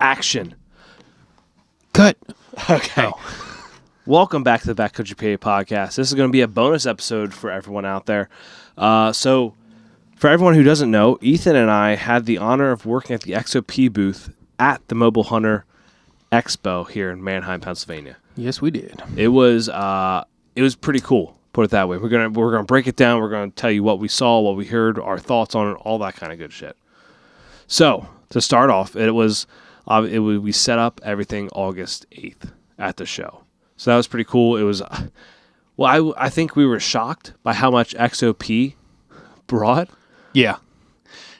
Action. Cut. Okay. Oh. Welcome back to the Backcountry PA podcast. This is going to be a bonus episode for everyone out there. So, for everyone who doesn't know, Ethan and I had the honor of working at the XOP booth at the Mobile Hunter Expo here in Manheim, Pennsylvania. Yes, we did. It was pretty cool. Put it that way. We're gonna break it down. We're gonna tell you what we saw, what we heard, our thoughts on it, all that kind of good shit. So to start off, we set up everything August 8th at the show. So that was pretty cool. It was, I think we were shocked by how much XOP brought. Yeah,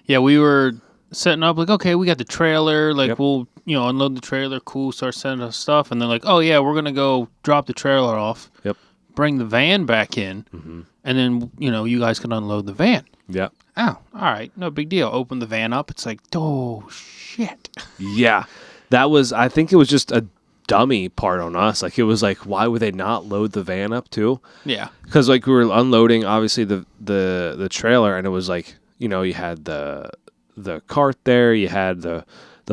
we were setting up like, okay, we got the trailer, like we'll unload the trailer, cool, start sending us stuff, and then like, oh yeah, we're gonna go drop the trailer off. Yep. Bring the van back in, and then you guys can unload the van. Yep. Oh, all right, no big deal. Open the van up. It's like, oh shit. Yeah, I think it was just a dummy part on us. Like it was like, why would they not load the van up too? Yeah, because like we were unloading obviously the trailer, and it was like you had the cart there, you had the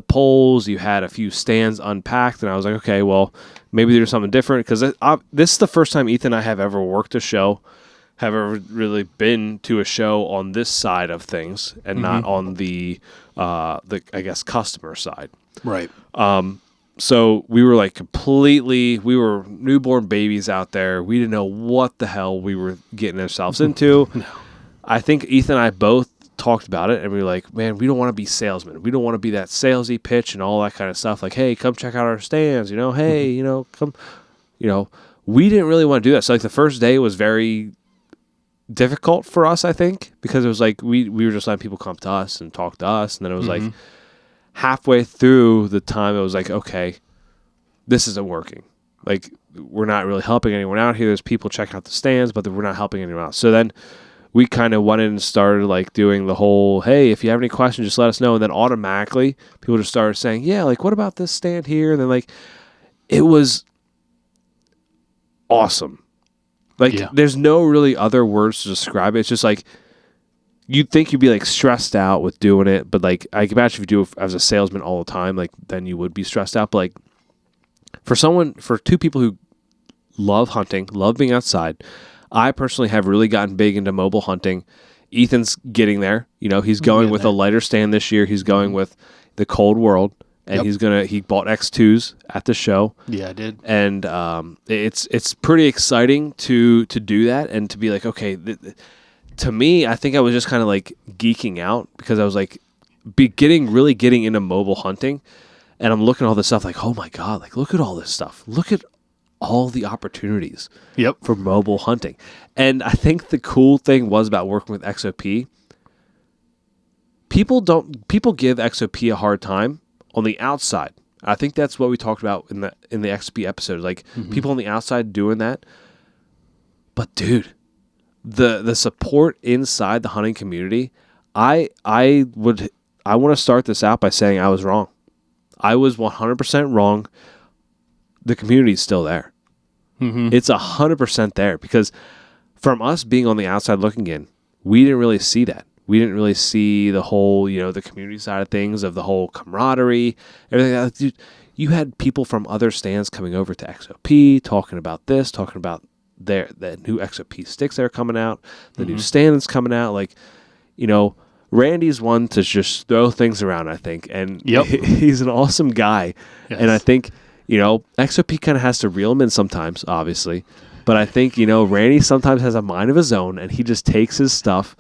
poles, you had a few stands unpacked, and I was like, okay, well, maybe there's something different, because this is the first time Ethan and I have ever worked a show, have ever really been to a show on this side of things, and not on the I guess customer side. Right. So we were like we were newborn babies out there. We didn't know what the hell we were getting ourselves into. No. I think Ethan and I both talked about it, and we were like, man, we don't want to be salesmen. We don't want to be that salesy pitch and all that kind of stuff. Like, hey, come check out our stands, hey, come, we didn't really want to do that. So like the first day was very difficult for us, I think, because it was like, we were just letting people come to us and talk to us. And then it was like halfway through the time, it was like, okay, this isn't working. Like, we're not really helping anyone out here. There's people checking out the stands, but we're not helping anyone else. So then we kind of went in and started like doing the whole, hey, if you have any questions, just let us know. And then automatically people just started saying, yeah, like, what about this stand here? And then like, it was awesome. Like, There's no really other words to describe it. It's just like, you'd think you'd be like stressed out with doing it, but like, I can imagine if you do it as a salesman all the time, like then you would be stressed out. But like for two people who love hunting, love being outside, I personally have really gotten big into mobile hunting. Ethan's getting there. He's going with a lighter stand this year. He's going with the Cold World, and he bought X2s at the show. Yeah, I did. And it's pretty exciting to do that and to be like, okay, to me, I think I was just kind of like geeking out, because I was like really getting into mobile hunting, and I'm looking at all this stuff like, oh my God, like look at all this stuff. Look at all the opportunities for mobile hunting. And I think the cool thing was about working with XOP, people give XOP a hard time on the outside. I think that's what we talked about in the XOP episode, like people on the outside doing that. But dude, the support inside the hunting community, I want to start this out by saying I was wrong. I was 100% wrong. The community is still there. It's 100% there, because from us being on the outside looking in, we didn't really see that. We didn't really see the whole, the community side of things, of the whole camaraderie, everything. Dude, you had people from other stands coming over to XOP, talking about this, talking about the new XOP sticks that are coming out, the new stand that's coming out. Like, Randy's one to just throw things around, I think. And he's an awesome guy. Yes. And I think, XOP kind of has to reel him in sometimes, obviously. But I think, Randy sometimes has a mind of his own, and he just takes his stuff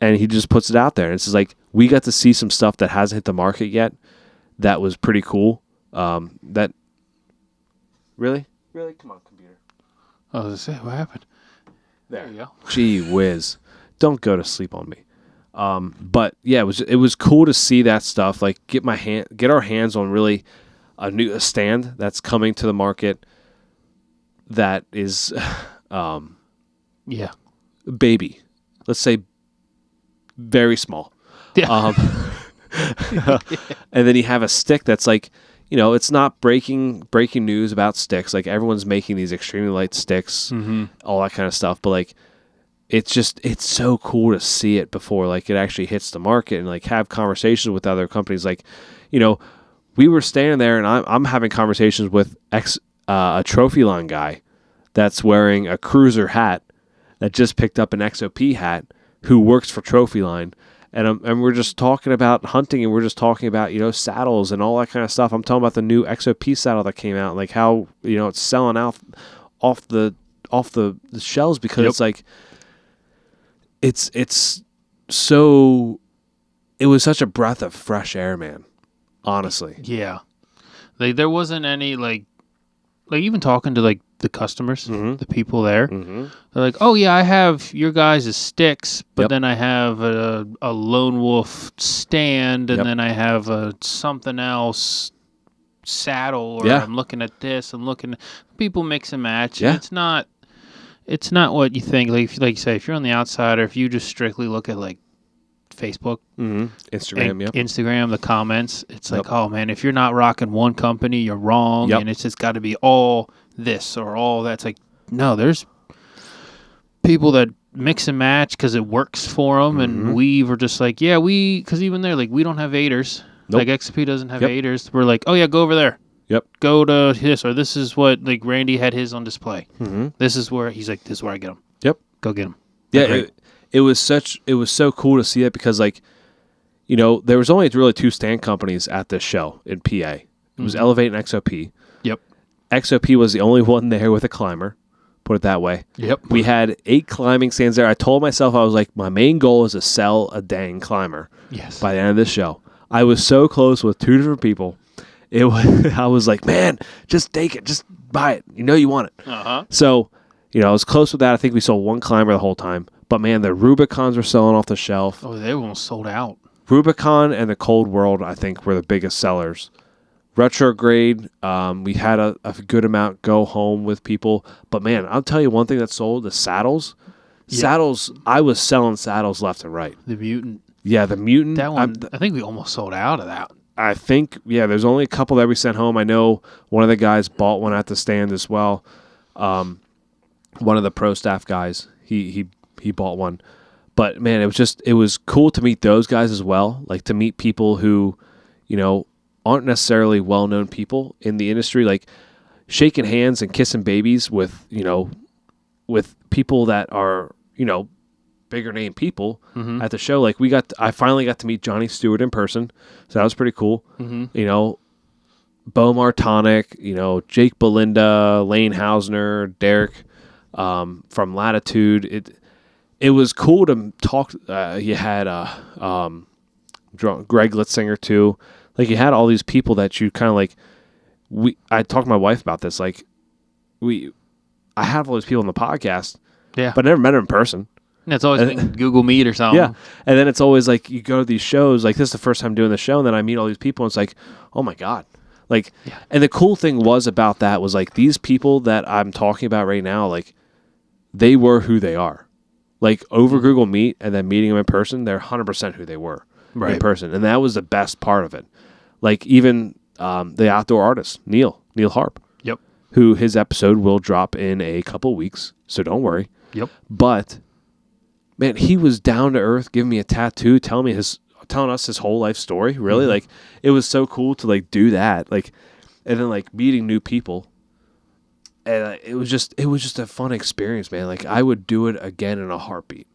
and he just puts it out there. And it's just like, we got to see some stuff that hasn't hit the market yet. That was pretty cool. Really? Come on, computer. I was going to say, what happened? There you go. Gee whiz. Don't go to sleep on me. But yeah, it was cool to see that stuff. Like, get our hands on really a stand that's coming to the market that is, baby. Let's say very small. Yeah. And then you have a stick that's like, it's not breaking news about sticks. Like, everyone's making these extremely light sticks, all that kind of stuff. But like, it's so cool to see it before like it actually hits the market, and like have conversations with other companies. Like, we were standing there, and I'm having conversations with a trophy line guy that's wearing a cruiser hat that just picked up an XOP hat who works for Trophy Line. And we're just talking about hunting, and we're just talking about, saddles and all that kind of stuff. I'm talking about the new XOP saddle that came out, like how, it's selling out off the shelves because it's like, it's so, it was such a breath of fresh air, man. Honestly. Yeah. Like there wasn't any like even talking to like the customers, the people there, they're like, oh yeah, I have your guys' sticks, but then I have a Lone Wolf stand, and then I have a something else saddle, or I'm looking at this, people mix and match. And it's not what you think. Like you say, if you're on the outside, or if you just strictly look at like Facebook, Instagram, the comments, it's like, oh man, if you're not rocking one company, you're wrong, and it's just got to be all this or all that. It's like, no, there's people that mix and match because it works for them, and we were just like, because even there, like, we don't have aiders. Like XP doesn't have aiders. We're like, oh yeah, go over there. Go to this, or this is what, like, Randy had his on display. This is where he's like, this is where I get them. Go get them. Yeah. It was so cool to see it because, like, there was only really 2 stand companies at this show in PA. It was Elevate and XOP. XOP was the only one there with a climber, put it that way. We had 8 climbing stands there. I told myself, I was like, my main goal is to sell a dang climber by the end of this show. I was so close with 2 different people. I was like, man, just take it. Just buy it. You want it. So, I was close with that. I think we sold 1 climber the whole time. But, man, the Rubicons were selling off the shelf. Oh, they almost sold out. Rubicon and the Cold World, I think, were the biggest sellers. Retrograde, we had a good amount go home with people. But, man, I'll tell you one thing that sold, the saddles. Saddles, I was selling saddles left and right. The Mutant. Yeah, the Mutant. That one, I think we almost sold out of that. I think, there's only a couple that we sent home. I know one of the guys bought one at the stand as well. One of the pro staff guys, he bought one. But, man, it was cool to meet those guys as well. Like, to meet people who, aren't necessarily well-known people in the industry. Like, shaking hands and kissing babies with, with people that are, bigger name people at the show. Like, I finally got to meet Johnny Stewart in person. So that was pretty cool. Bo Martonic, Jake Belinda, Lane Hausner, Derek from Latitude. It was cool to talk. You had Greg Litzinger too. Like, you had all these people that you kind of like. I talked to my wife about this. Like, I have all these people on the podcast, but I never met them in person. And it's always Google Meet or something. Yeah, and then it's always like you go to these shows. Like, this is the first time doing the show, and then I meet all these people, and it's like, oh my god. Like, and the cool thing was about that was, like, these people that I'm talking about right now, like, they were who they are. Like, over Google Meet and then meeting them in person, they're 100% who they were in person. And that was the best part of it. Like, even the outdoor artist, Neil Harp, who his episode will drop in a couple weeks, so don't worry. But, man, he was down to earth, giving me a tattoo, telling us his whole life story, really. Like, it was so cool to, like, do that. Like, and then, like, meeting new people. And it was just a fun experience, man. Like, I would do it again in a heartbeat.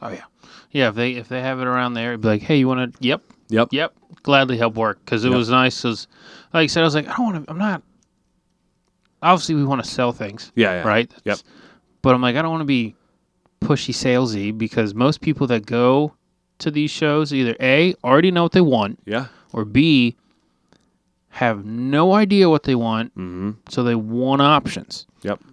Oh yeah, yeah. If they have it around there, it'd be like, hey, you want to? Yep. Gladly help work, because it was nice. Cause, like I said, I was like, I'm not. Obviously, we want to sell things. Yeah. Right. But I'm like, I don't want to be pushy salesy, because most people that go to these shows either A, already know what they want, or B, have no idea what they want, so they want options.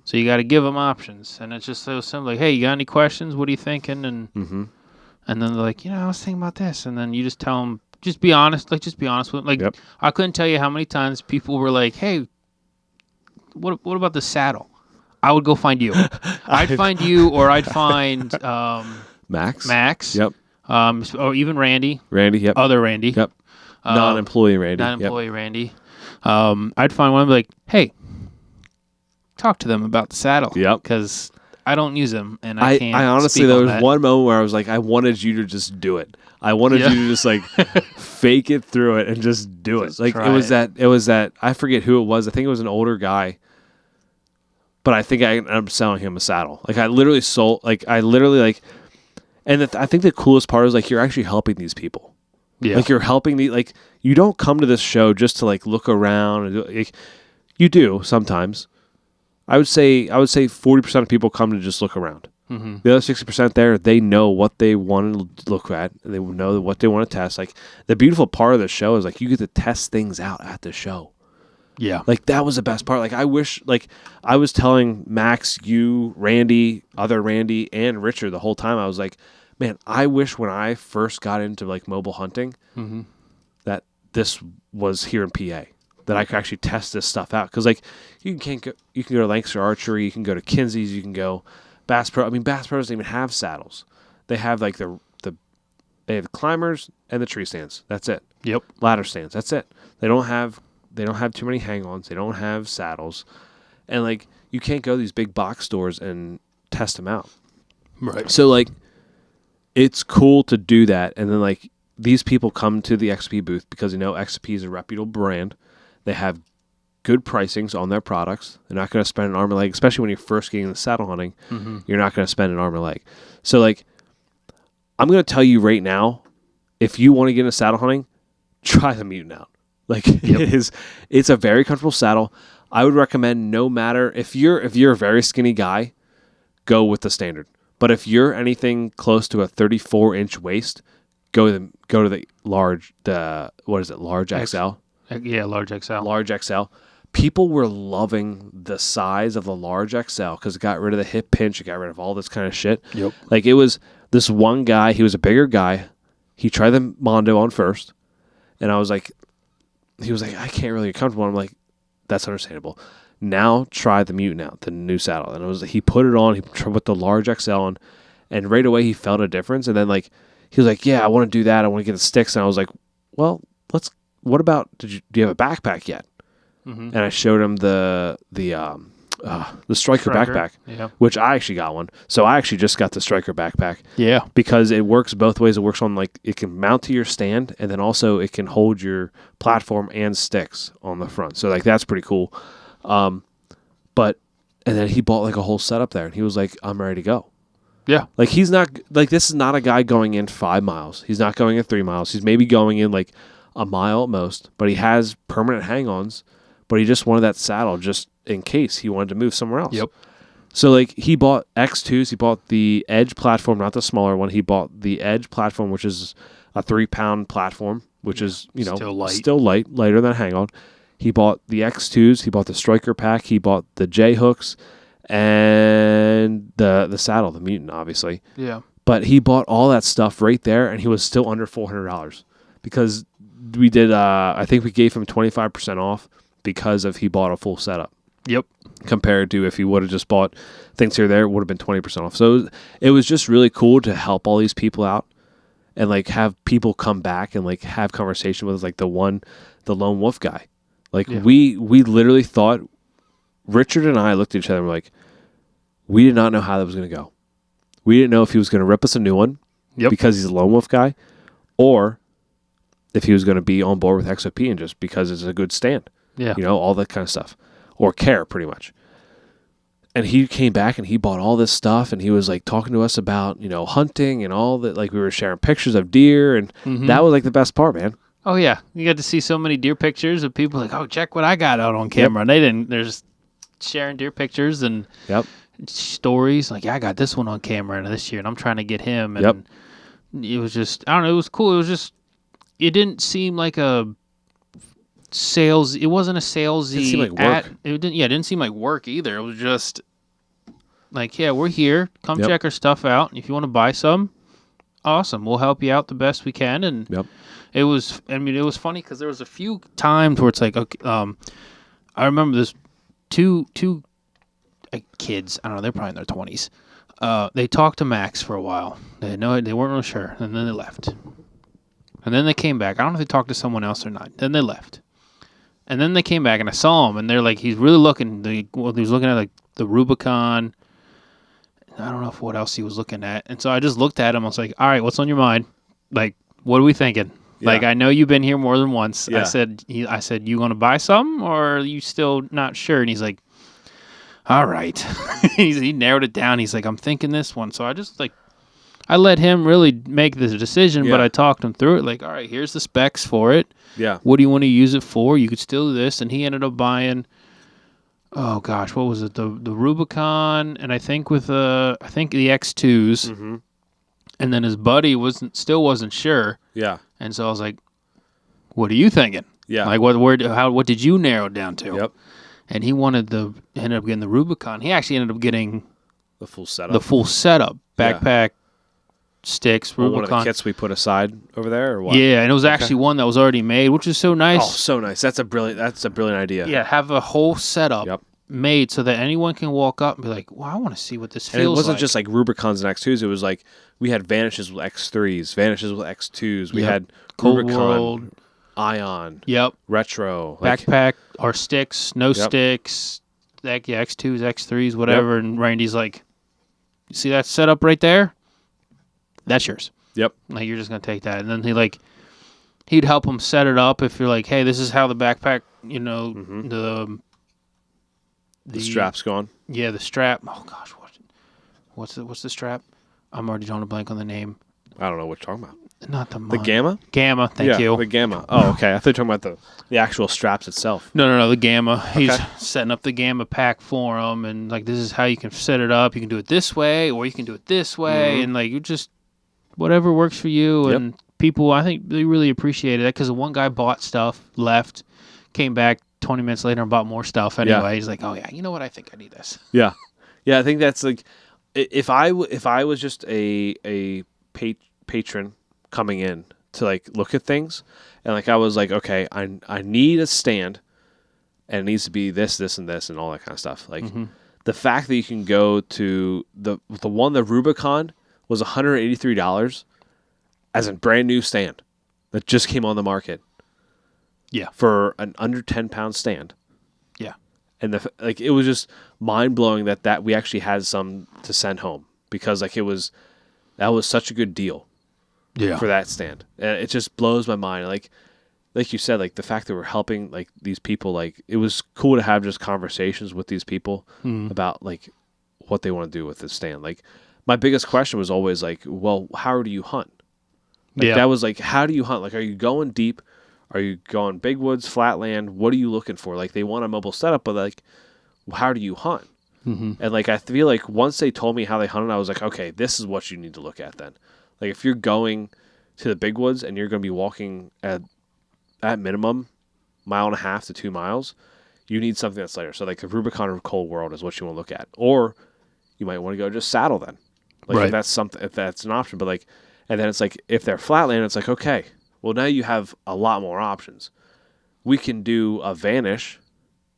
So you got to give them options, and it's just so simple. Like, hey, you got any questions? What are you thinking? And and then they're like, I was thinking about this, and then you just tell them, just be honest. Like, just be honest with them. Like, I couldn't tell you how many times people were like, hey, what about the saddle? I would go find you. I'd find you, or I'd find Max. Or even Randy. Other Randy. Non-employee Randy. Randy. I'd find one and be like, hey, talk to them about the saddle. Yep. Because I don't use them, and I can't. I honestly, speak there on was that. one moment where I was like, I wanted you to just do it. I wanted you to just like fake it through it and just do Just it. Like try it was that I forget who it was. I think it was an older guy, but I think I ended up selling him a saddle. Like I literally and I think the coolest part is like you're actually helping these people. Yeah. Like you're helping like you don't come to this show just to like look around and like, you do sometimes. I would say 40% of people come to just look around. Mm-hmm. The other 60% there, they know what they want to look at. And they know what they want to test. Like the beautiful part of the show is like you get to test things out at the show. Yeah. Like that was the best part. Like I wish, like I was telling Max, you, Randy, other Randy, and Richard the whole time. I was like, man, I wish when I first got into like mobile hunting Mm-hmm. that this was here in PA. That I could actually test this stuff out. Because like you can go to Lancaster Archery, you can go to Kinsey's, you can go Bass Pro. I mean, Bass Pro doesn't even have saddles. They have like they have the climbers and the tree stands. That's it. Yep. Ladder stands. That's it. They don't have too many hang-ons. They don't have saddles, and like you can't go to these big box stores and test them out. Right. So like it's cool to do that, and then like these people come to the XP booth because they know XP is a reputable brand. They have good pricings on their products. They're not going to spend an arm and leg, especially when you're first getting into saddle hunting. Mm-hmm. You're not going to spend an arm and leg. So, like, I'm going to tell you right now, if you want to get into saddle hunting, try the Mutant out. Like, it's a very comfortable saddle. I would recommend no matter if you're a very skinny guy, go with the standard. But if you're anything close to a 34-inch waist, go to the large. Large XL. Yeah, large XL. Large XL. People were loving the size of the large XL because it got rid of the hip pinch. It got rid of all this kind of shit. Yep. Like it was this one guy. He was a bigger guy. He tried the Mondo on first, and he was like, I can't really get comfortable. I'm like, that's understandable. Now try the Mutant out, the new saddle. And he put it on. He put the large XL on, and right away he felt a difference. And then like he was like, yeah, I want to do that. I want to get the sticks. And I was like, well, what about, do you have a backpack yet? Mm-hmm. And I showed him the Striker backpack, which I actually got one. So I actually just got the Striker backpack. Yeah. Because it works both ways. It works on like, it can mount to your stand and then also it can hold your platform and sticks on the front. So like that's pretty cool. And then he bought like a whole setup there and he was like, I'm ready to go. Yeah. Like he's not, like this is not a guy going in 5 miles. He's not going in 3 miles. He's maybe going in like a mile at most, but he has permanent hang-ons, but he just wanted that saddle just in case he wanted to move somewhere else. Yep. So like he bought X2s, he bought the Edge platform, not the smaller one. He bought the Edge platform, which is a 3-pound platform, which is, still lighter than a hang-on. He bought the X2s, he bought the Striker pack, he bought the J hooks and the saddle, the Mutant, obviously. Yeah. But he bought all that stuff right there and he was still under $400 because we did, I think we gave him 25% off because he bought a full setup. Yep. Compared to if he would have just bought things here or there, it would have been 20% off. So it was just really cool to help all these people out and like have people come back and like have conversation with us, like the lone wolf guy. Like we literally thought, Richard and I looked at each other and were like, we did not know how that was going to go. We didn't know if he was going to rip us a new one because he's a lone wolf guy or if he was going to be on board with XOP and just because it's a good stand. Yeah. All that kind of stuff. Or care, pretty much. And he came back and he bought all this stuff and he was like talking to us about, hunting and all that. Like we were sharing pictures of deer and that was like the best part, man. Oh, yeah. You got to see so many deer pictures of people like, oh, check what I got out on camera. And they're just sharing deer pictures and stories. Like, yeah, I got this one on camera this year and I'm trying to get him. And it was just, I don't know, it was cool. It was just, it didn't seem like a sales. It wasn't a salesy. It didn't seem like work. It didn't seem like work either. It was just like, yeah, we're here. Come check our stuff out. If you want to buy some, awesome. We'll help you out the best we can. And it was, it was funny because there was a few times where it's like, okay, I remember this two kids. I don't know. They're probably in their 20s. They talked to Max for a while. They weren't really sure, and then they left. And then they came back. I don't know if they talked to someone else or not. Then they left. And then they came back, and I saw him, and they're like, he's really looking. He was looking at like the Rubicon, I don't know what else he was looking at. And so I just looked at him. I was like, all right, what's on your mind? Like, what are we thinking? Yeah. Like, I know you've been here more than once. Yeah. I said, you going to buy something or are you still not sure? And he's like, all right. He narrowed it down. He's like, I'm thinking this one. So I just I let him really make the decision, but I talked him through it. Like, all right, here's the specs for it. Yeah. What do you want to use it for? You could still do this. And he ended up buying, oh gosh, what was it? The Rubicon, and I think with the X2s. Mm-hmm. And then his buddy still wasn't sure. Yeah. And so I was like, what are you thinking? Yeah. Like, what did you narrow it down to? Yep. And he ended up getting the Rubicon. He actually ended up getting the full setup. Backpack, sticks, Rubicon. One of the kits we put aside over there, or what? Yeah, and it was actually one that was already made, which is so nice. Oh, so nice. That's a brilliant idea. Yeah, have a whole setup made so that anyone can walk up and be like, well, I want to see what this feels like. And it wasn't just like Rubicons and X2s. It was like we had Vanishes with X3s, Vanishes with X2s. We had Cold Rubicon, World, Ion, Yep, Retro, Backpack, or sticks, no sticks, X2s, X3s, whatever. And Randy's like, you see that setup right there? That's yours. Yep. Like, you're just going to take that. And then he'd help him set it up if you're like, hey, this is how the backpack, the strap's gone. Yeah, the strap. Oh gosh, what's the strap? I'm already drawing a blank on the name. I don't know what you're talking about. Not the Gamma? Gamma, thank you. The Gamma. Oh, okay. I thought you were talking about the actual straps itself. No, the Gamma. He's setting up the Gamma pack for him, and like, this is how you can set it up. You can do it this way, or you can do it this way, and like, you just whatever works for you. And people, I think they really appreciated that because the one guy bought stuff, left, came back 20 minutes later and bought more stuff anyway. Yeah. He's like, oh yeah, you know what? I think I need this. Yeah. I think that's like, if I was just a patron coming in to like look at things, and like I was like, okay, I need a stand, and it needs to be this, and this, and all that kind of stuff. Like the fact that you can go to the Rubicon was $183 as a brand new stand that just came on the market. Yeah, for an under 10-pound stand. Yeah, and it was just mind blowing that we actually had some to send home because like that was such a good deal. Yeah, for that stand, and it just blows my mind. Like you said, like the fact that we're helping like these people, like it was cool to have just conversations with these people about like what they want to do with this stand. Like my biggest question was always like, well, how do you hunt? Like, that was like, how do you hunt? Like, are you going deep? Are you going big woods, flatland? What are you looking for? Like, they want a mobile setup, but like, how do you hunt? And like, I feel like once they told me how they hunted, I was like, okay, this is what you need to look at then. Like, if you're going to the big woods and you're going to be walking at minimum 1.5 miles to 2 miles, you need something that's lighter. So like the Rubicon or Cold World is what you want to look at. Or you might want to go just saddle then. Like if that's an option. But like, and then it's like, if they're flatland, it's like, okay, well now you have a lot more options. We can do a Vanish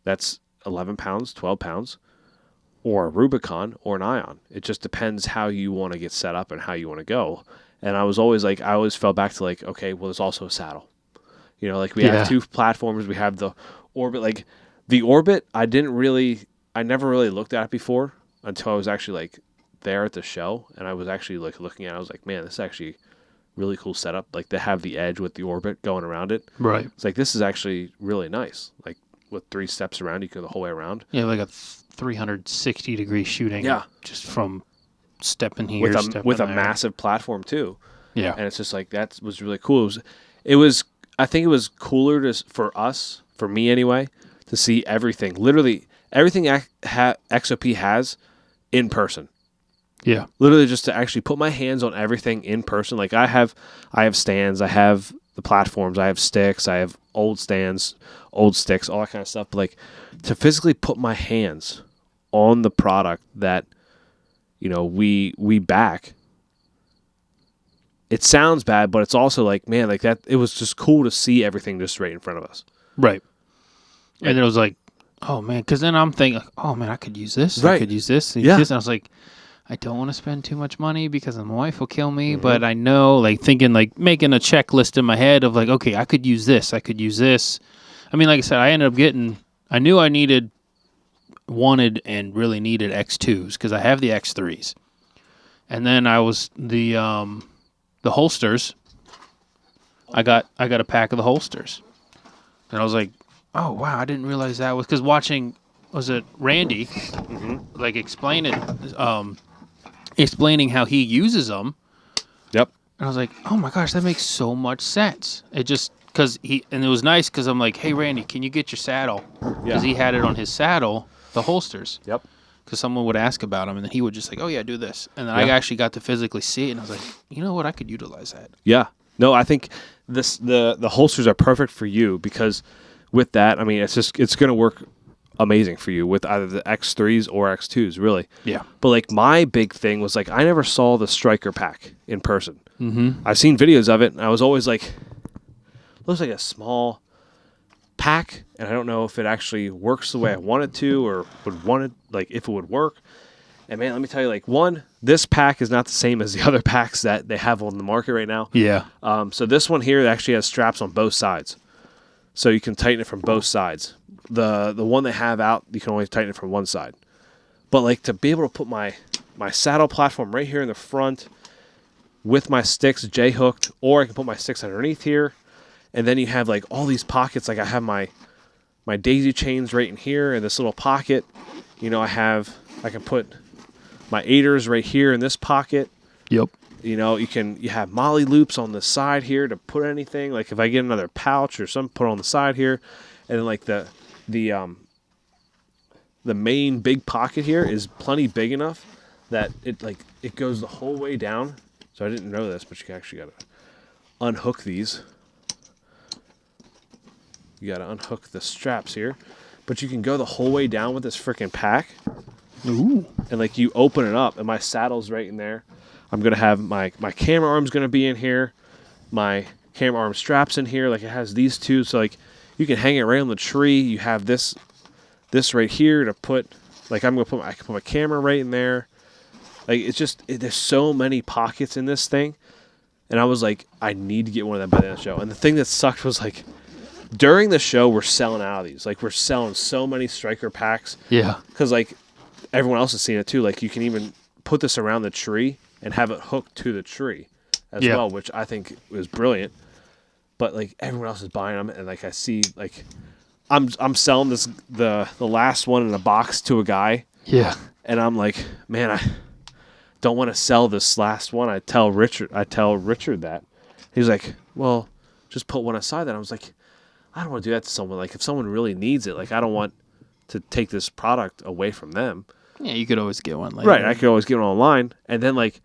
that's 11 pounds, 12 pounds, or a Rubicon or an Ion. It just depends how you want to get set up and how you want to go. And I was always like, I always fell back to like, okay, well, there's also a saddle. You know, like we have two platforms. We have the Orbit. Like the Orbit, I never really looked at it before until I was actually like there at the show. And I was actually like looking at it. I was like, man, this is actually really cool setup. Like they have the edge with the Orbit going around it. Right. It's like, this is actually really nice. Like with 3 steps around, you go the whole way around. Yeah, like a 360-degree shooting. Yeah. Just from stepping here, with a massive platform too. Yeah. And it's just like, that was really cool. It was I think it was cooler for us, for me anyway, to see everything. Literally everything XOP has in person. Yeah. Literally just to actually put my hands on everything in person. Like I have stands, I have the platforms, I have sticks, I have old stands, old sticks, all that kind of stuff. But like to physically put my hands on the product that, you know, we back. It sounds bad, but it's also like, man, like that. It was just cool to see everything just right in front of us. Right. And it was like, oh man, because then I'm thinking, oh man, I could use this. Right. I could use this. And I was like, I don't want to spend too much money because my wife will kill me. Mm-hmm. But I know, like thinking, like making a checklist in my head of like, okay, I could use this. I could use this. I mean, like I said, I ended up getting. I knew I wanted and really needed X2s because I have the X3s. And then I was the holsters. I got a pack of the holsters, and I was like, oh wow, I didn't realize that was because watching was it Randy, like explaining how he uses them. Yep. And I was like, oh my gosh, that makes so much sense. It just and it was nice because I'm like, hey Randy, can you get your saddle? Because he had it on his saddle, the holsters. Yep. Because someone would ask about them, and then he would just like, oh yeah, do this, and then I actually got to physically see it, and I was like, you know what, I could utilize that. Yeah. No, I think the holsters are perfect for you because with that, I mean, it's going to work amazing for you with either the X3s or X2s, really. Yeah. But like my big thing was like I never saw the striker pack in person. Mm-hmm. I've seen videos of it, and I was always like, looks like a small pack, and I don't know if it actually works the way I want it to or would want it, like if it would work. And man, let me tell you, like this pack is not the same as the other packs that they have on the market right now. Yeah. So this one here actually has straps on both sides, so you can tighten it from both sides. The one they have out, you can only tighten it from one side. But like to be able to put my saddle platform right here in the front with my sticks J-hooked, or I can put my sticks underneath here, and then you have like all these pockets. Like I have my daisy chains right in here in this little pocket. You know, I can put my aiders right here in this pocket. Yep. You know, you have molly loops on the side here to put anything. Like if I get another pouch or something, put on the side here, and then like the main big pocket here is plenty big enough that it goes the whole way down. So I didn't know this, but you actually got to unhook these. You got to unhook the straps here, but you can go the whole way down with this freaking pack. Ooh. And like you open it up, and my saddle's right in there. I'm gonna have my camera arm's gonna be in here, my camera arm straps in here. Like it has these two, so like you can hang it right on the tree. You have this right here to put. Like I can put my camera right in there. Like there's so many pockets in this thing, and I was like, I need to get one of them by the end of the show. And the thing that sucked was like during the show we're selling out of these. Like we're selling so many striker packs. Yeah. Because like everyone else has seen it too. Like you can even put this around the tree and have it hooked to the tree as well, which I think was brilliant. But like everyone else is buying them, and like I see like I'm selling the last one in a box to a guy. Yeah. And I'm like, man, I don't want to sell this last one. I tell Richard that. He's like, well, just put one aside. That I was like, I don't want to do that to someone. Like if someone really needs it, like I don't want to take this product away from them. Yeah, you could always get one later. Right, I could always get one online. And then like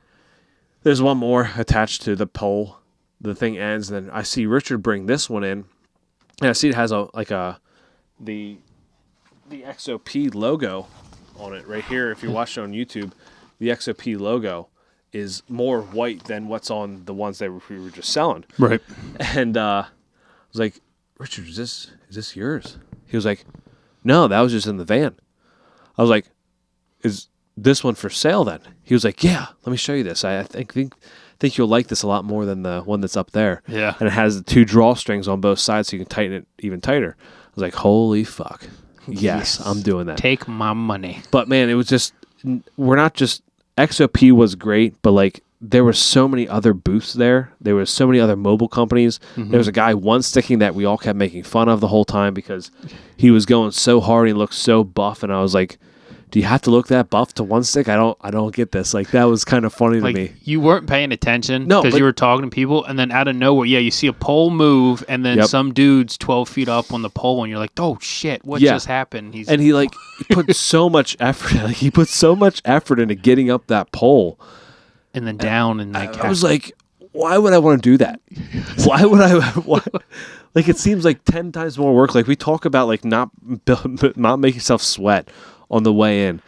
there's one more attached to the pole. The thing ends, and then I see Richard bring this one in, and I see it has the XOP logo on it right here. If you watch it on YouTube, the XOP logo is more white than what's on the ones that we were just selling. Right. And I was like, Richard, is this yours? He was like, no, that was just in the van. I was like, is this one for sale then? He was like, yeah, let me show you this. I think you'll like this a lot more than the one that's up there. Yeah. And it has the two drawstrings on both sides so you can tighten it even tighter. I was like, holy fuck. Yes, I'm doing that. Take my money. But man, it was just, we're not just, XOP was great, but like there were so many other booths there. There were so many other mobile companies. Mm-hmm. There was a guy one sticking that we all kept making fun of the whole time because he was going so hard. He looked so buff. And I was like, do you have to look that buff to one stick? I don't get this. Like that was kind of funny to me. You weren't paying attention because you were talking to people, and then out of nowhere, you see a pole move, and then some dude's 12 feet up on the pole, and you're like, oh shit, what just happened? And he put so much effort. Like he put so much effort into getting up that pole, and then down, and like I was like, why would I want to do that? Why would I? Why? Like it seems like 10 times more work. Like we talk about like not making yourself sweat on the way in,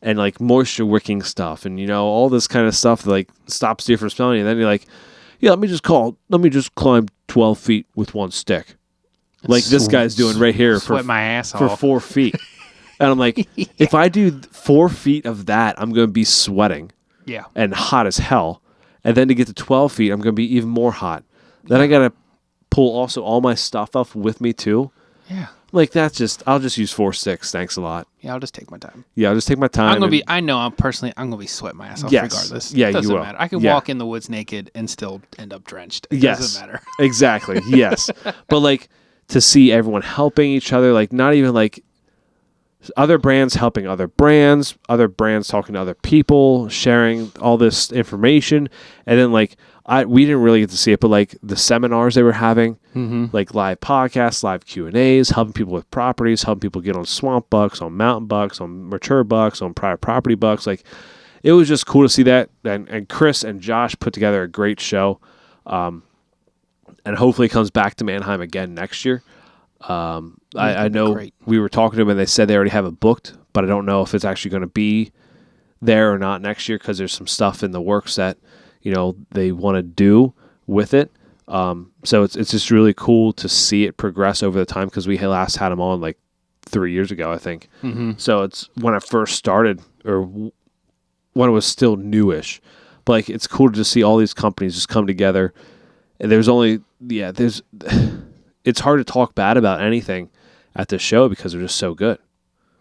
and like moisture wicking stuff, and all this kind of stuff that like stops you from smelling. And then you're like, yeah, let me just climb 12 feet with one stick, like this guy's doing right here sweat my ass for off. 4 feet. And I'm like, if I do 4 feet of that, I'm going to be sweating, and hot as hell. And then to get to 12 feet, I'm going to be even more hot. Then I got to pull also all my stuff up with me too. Yeah. Like that's just, I'll just use 4 sticks. Thanks a lot. Yeah, I'll just take my time. Yeah, I'll just take my time. I'm gonna be sweating my ass off regardless. Yeah, doesn't you will. matter. I can walk in the woods naked and still end up drenched. It doesn't matter. Exactly. Yes. But like to see everyone helping each other, like not even like other brands helping other brands talking to other people, sharing all this information, and then like we didn't really get to see it, but like the seminars they were having, like live podcasts, live Q&As, helping people with properties, helping people get on swamp bucks, on mountain bucks, on mature bucks, on private property bucks. Like it was just cool to see that. And Chris and Josh put together a great show, and hopefully it comes back to Manheim again next year. I know we were talking to them and they said they already have it booked, but I don't know if it's actually going to be there or not next year because there's some stuff in the works that they want to do with it. So it's just really cool to see it progress over the time because we last had them on like 3 years ago, I think. So it's when I first started or when it was still newish, but like it's cool to just see all these companies just come together. And it's hard to talk bad about anything at this show because they're just so good.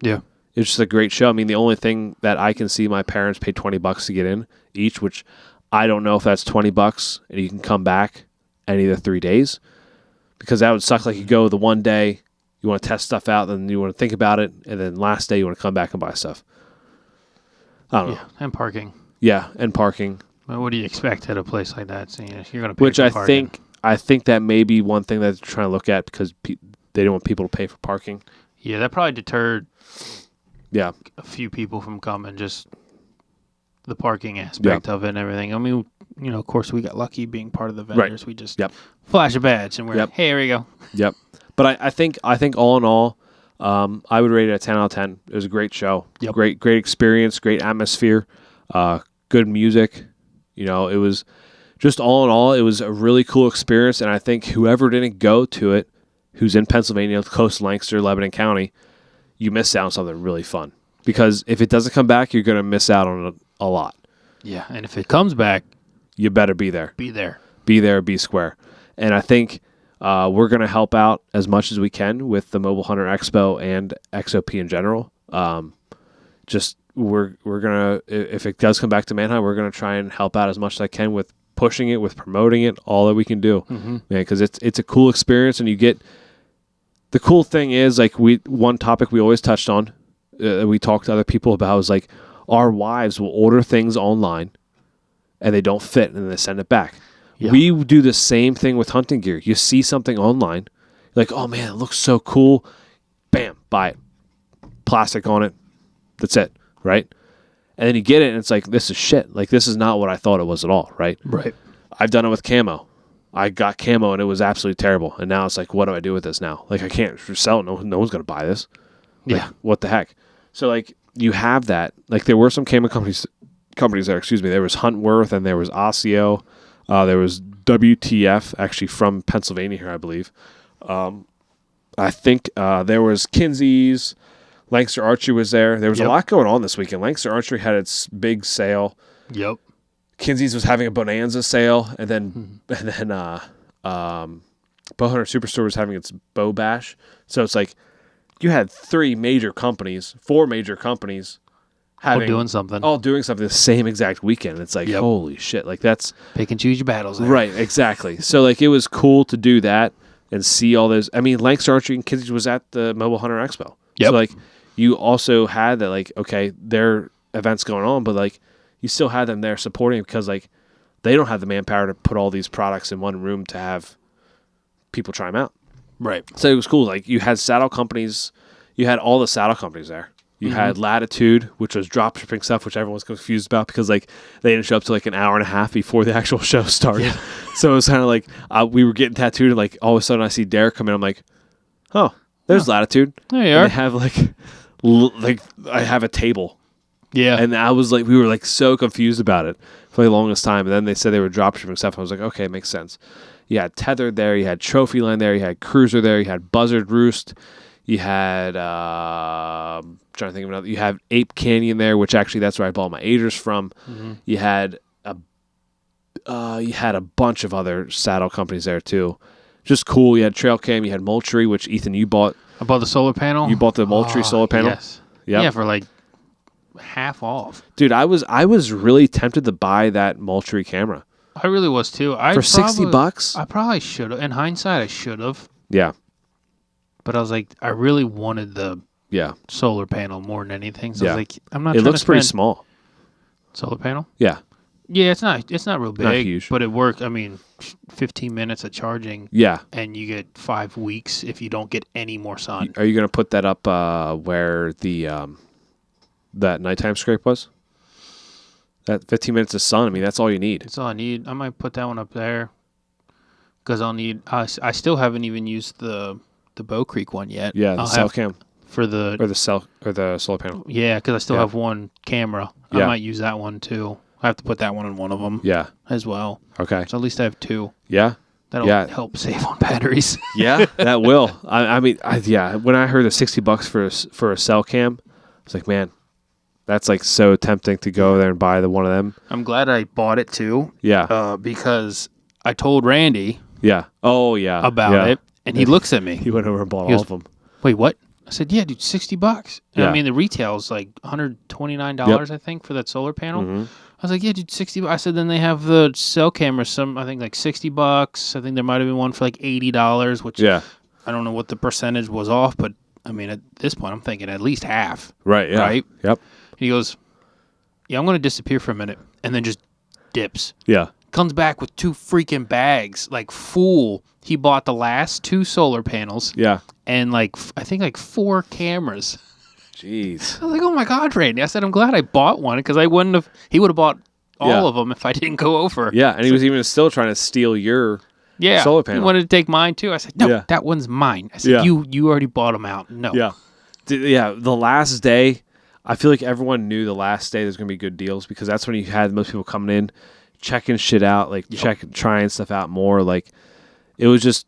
Yeah. It's just a great show. I mean, the only thing that I can see, my parents paid $20 to get in each, which I don't know if that's $20 and you can come back any of the 3 days because that would suck. Like you go the one day, you want to test stuff out, then you want to think about it, and then last day you want to come back and buy stuff. I don't know. And parking. Yeah, and parking. Well, what do you expect at a place like that? So, you're going to pay Which for I parking. think that may be one thing that they're trying to look at because they don't want people to pay for parking. Yeah, that probably deterred a few people from coming, just the parking aspect of it and everything. I mean, of course, we got lucky being part of the vendors. Right. We just flash a badge and we're hey, here we go. Yep. But I think all in all, I would rate it a 10 out of 10. It was a great show. Yep. Great experience, great atmosphere, good music. It was just all in all, it was a really cool experience. And I think whoever didn't go to it, who's in Pennsylvania, close to Lancaster, Lebanon County, you missed out on something really fun. Because if it doesn't come back, you're going to miss out on a lot. Yeah, and if it comes back, you better be there. Be there. Be there, be square. And I think we're going to help out as much as we can with the Mobile Hunter Expo and XOP in general. We're going to, if it does come back to Manheim, we're going to try and help out as much as I can with pushing it, with promoting it, all that we can do. Man, because it's a cool experience, and you get, the cool thing is, like one topic we always touched on, we talked to other people about is like our wives will order things online and they don't fit and they send it back. Yeah. We do the same thing with hunting gear. You see something online, you're like, oh man, it looks so cool. Bam, buy it. Plastic on it. That's it, right? And then you get it and it's like, this is shit. Like this is not what I thought it was at all, right? Right. I've done it with camo. I got camo and it was absolutely terrible. And now it's like, what do I do with this now? Like I can't sell it. No one's going to buy this. Like, what the heck? So like you have that. Like there were some camo companies there, excuse me. There was Huntworth and there was Osseo. There was WTF, actually from Pennsylvania here, I believe. I think there was Kinsey's. Lancaster Archery was there. There was a lot going on this weekend. Lancaster Archery had its big sale. Yep. Kinsey's was having a bonanza sale, and then Bow Hunter Superstore was having its bow bash. So it's like you had 4 major companies all doing something the same exact weekend. It's like holy shit! Like that's pick and choose your battles. There. Right, exactly. So like it was cool to do that and see all those. I mean, Lancaster Archery and Kinsey's was at the Mobile Hunter Expo. Yep. So like you also had that, like, okay, their events going on, but like you still had them there supporting because like they don't have the manpower to put all these products in one room to have people try them out. Right. So it was cool. Like you had saddle companies, you had all the saddle companies there. You had Latitude, which was drop shipping stuff, which everyone was confused about because like they didn't show up to like an hour and a half before the actual show started. Yeah. So it was kind of like we were getting tattooed, and like all of a sudden I see Derek come in. I'm like, oh, there's Latitude. There you are. They have like I have a table. Yeah. And I was like, we were like so confused about it for the longest time. And then they said they were drop shipping stuff. I was like, okay, makes sense. You had Tethered there. You had Trophy Line there. You had Cruiser there. You had Buzzard Roost. You had, trying to think of another. You have Ape Canyon there, which actually that's where I bought my Aders from. You had a bunch of other saddle companies there too. just cool. You had trail cam, you had Moultrie, which Ethan, you bought. I bought the solar panel. You bought the Moultrie solar panel? Yes. Yep. Yeah, for like half off. Dude, I was really tempted to buy that Moultrie camera. I really was too. For $60? I probably should have. In hindsight, I should have. Yeah. But I was like, I really wanted the solar panel more than anything. So I was like, I'm not. It looks pretty small. Solar panel? Yeah. Yeah, it's not real big. Not huge. But it worked. I mean, 15 minutes of charging. Yeah. And you get 5 weeks if you don't get any more sun. Are you going to put that up where the that nighttime scrape was? That 15 minutes of sun, I mean, that's all you need. That's all I need. I might put that one up there. Because I'll need... I still haven't even used the Bow Creek one yet. Yeah, the cell cam. For the... Or the solar panel. Yeah, because I still have one camera. I might use that one too. I have to put that one in one of them. Yeah. As well. Okay. So at least I have 2. Yeah. That'll help save on batteries. Yeah, that will. I mean, when I heard the $60 for a cell cam, I was like, man, that's like so tempting to go there and buy one of them. I'm glad I bought it too. Yeah. Because I told Randy. Yeah. Oh, yeah. About it. And he looks at me. He went over and bought all of them. Wait, what? I said, yeah, dude, $60. And I mean, the retail is like $129, I think, for that solar panel. Mm-hmm. I was like, yeah, dude, $60. I said, then they have the cell cameras, I think like $60. I think there might have been one for like $80, which I don't know what the percentage was off, but I mean, at this point, I'm thinking at least half. Right, yeah. Right? Yep. He goes, yeah, I'm going to disappear for a minute, and then just dips. Yeah. Comes back with 2 freaking bags, like full. He bought the last 2 solar panels. Yeah. And I think 4 cameras. Jeez. I was like, oh my God, Randy. I said, I'm glad I bought one because he would have bought all of them if I didn't go over. Yeah, and he was even still trying to steal your solar panel. He wanted to take mine too. I said, no, that one's mine. I said, you already bought them out. No. Yeah. Yeah, the last day, I feel like everyone knew the last day there's going to be good deals because that's when you had most people coming in, checking shit out, like trying stuff out more. Like it was just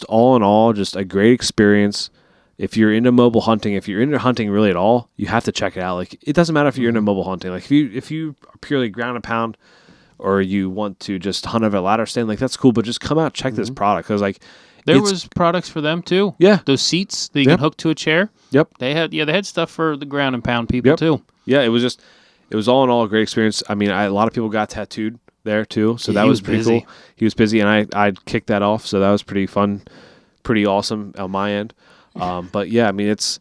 all in all just a great experience. If you're into mobile hunting, if you're into hunting really at all, you have to check it out. Like it doesn't matter if you're into mobile hunting. Like if you are purely ground and pound, or you want to just hunt over a ladder stand, like that's cool. But just come out, check this product because like there was products for them too. Yeah, those seats that you can hook to a chair. Yep, they had stuff for the ground and pound people too. Yeah, it was all in all a great experience. I mean, a lot of people got tattooed there too, so that was pretty cool. He was busy, and I kicked that off, so that was pretty fun, pretty awesome on my end. But yeah, I mean, if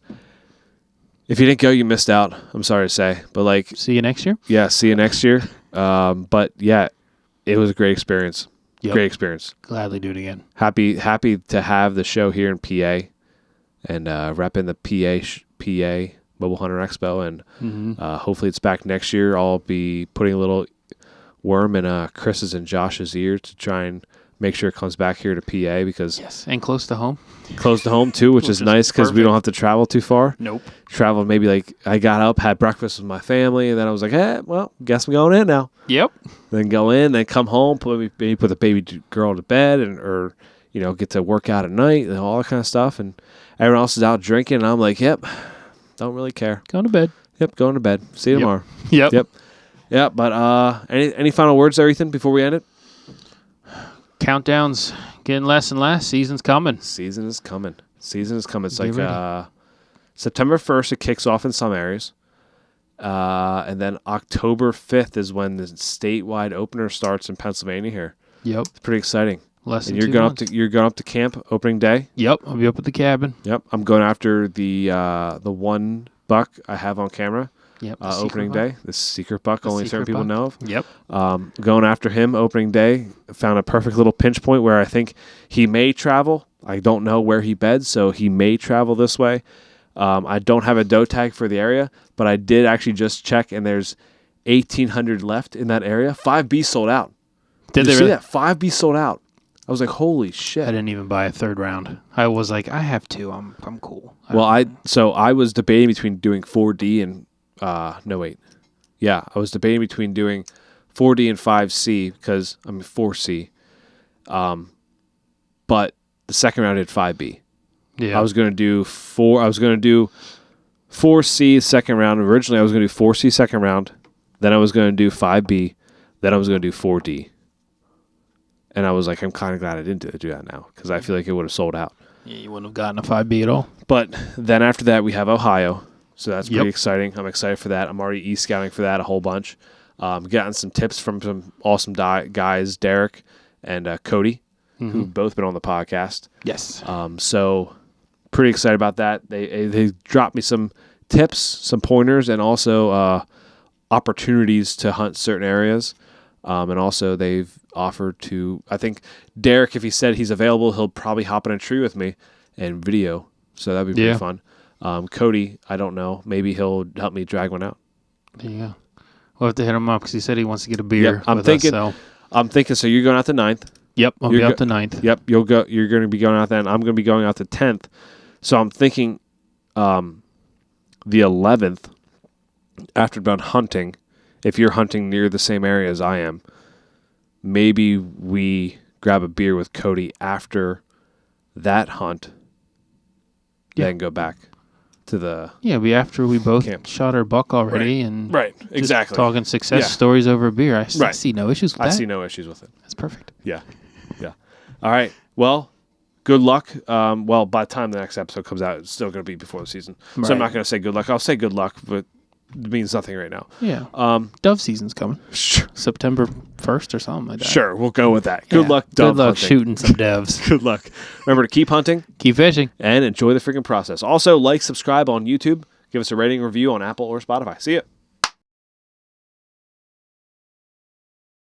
you didn't go, you missed out. I'm sorry to say, but like, see you next year. Yeah, see you next year. But yeah, it was a great experience. Yep. Great experience. Gladly do it again. Happy to have the show here in PA, and repping the PA Mobile Hunter Expo, and hopefully it's back next year. I'll be putting a little worm in Chris's and Josh's ear to try and make sure it comes back here to PA because and close to home. Close to home too, which is nice because we don't have to travel too far. Nope. Travel maybe like I got up, had breakfast with my family, and then I was like, well, guess I'm going in now. Yep. Then go in, then come home, put the baby girl to bed, or get to work out at night and all that kind of stuff. And everyone else is out drinking, and I'm like, yep, don't really care. Going to bed. Yep, going to bed. See you tomorrow. Yep. Yeah, but any final words there, Ethan, before we end it? Countdown's getting less and less. Season's coming. Season is coming. It's like September 1st, it kicks off in some areas. And then October 5th is when the statewide opener starts in Pennsylvania here. Yep. It's pretty exciting. Less and than 2 months. You're going up to camp opening day? Yep. I'll be up at the cabin. Yep. I'm going after the one buck I have on camera. Yep. Opening day. The secret buck only certain people know of. Yep. Going after him opening day. Found a perfect little pinch point where I think he may travel. I don't know where he beds, so he may travel this way. I don't have a doe tag for the area, but I did actually just check, and there's 1,800 left in that area. 5B sold out. Did they see really? that? 5B sold out. I was like, holy shit. I didn't even buy a third round. I was like, I have to. I'm cool. I was debating between doing 4D and no, wait. Yeah, I was debating between doing 4D and 5C 4C. But the second round I did 5B. Yeah. I was going to do 4C second round. Originally I was going to do 4C second round. Then I was going to do 5B. Then I was going to do 4D. And I was like, I'm kind of glad I didn't do that now because I feel like it would have sold out. Yeah, you wouldn't have gotten a 5B at all. But then after that, we have Ohio. So that's pretty exciting. I'm excited for that. I'm already e-scouting for that a whole bunch. Gotten some tips from some awesome guys, Derek and Cody, who've both been on the podcast. Yes. So pretty excited about that. They dropped me some tips, some pointers, and also opportunities to hunt certain areas. And also they've offered to, I think Derek, if he said he's available, he'll probably hop in a tree with me and video. So that'd be pretty fun. Cody, I don't know. Maybe he'll help me drag one out. There you go. We'll have to hit him up because he said he wants to get a beer. Yep, I'm thinking. So you're going out the 9th. Yep, I'll be out the 9th. Yep, you're going to be going out then. I'm going to be going out the 10th. So I'm thinking, the 11th, after done hunting, if you're hunting near the same area as I am, maybe we grab a beer with Cody after that hunt, then go back to the after we both camp. Shot our buck already and exactly talking success stories over a beer. I see no issues with that. I see no issues with it. That's perfect. Yeah. All right. Well, good luck. Well, by the time the next episode comes out, it's still going to be before the season. Right. So I'm not going to say good luck. I'll say good luck, but it means nothing right now. Yeah. Dove season's coming. September 1st or something like that. Sure, we'll go with that. Good luck, dove Good luck hunting. shooting some doves. Good luck. Remember to keep hunting. Keep fishing. And enjoy the freaking process. Also, subscribe on YouTube. Give us a rating review on Apple or Spotify. See ya.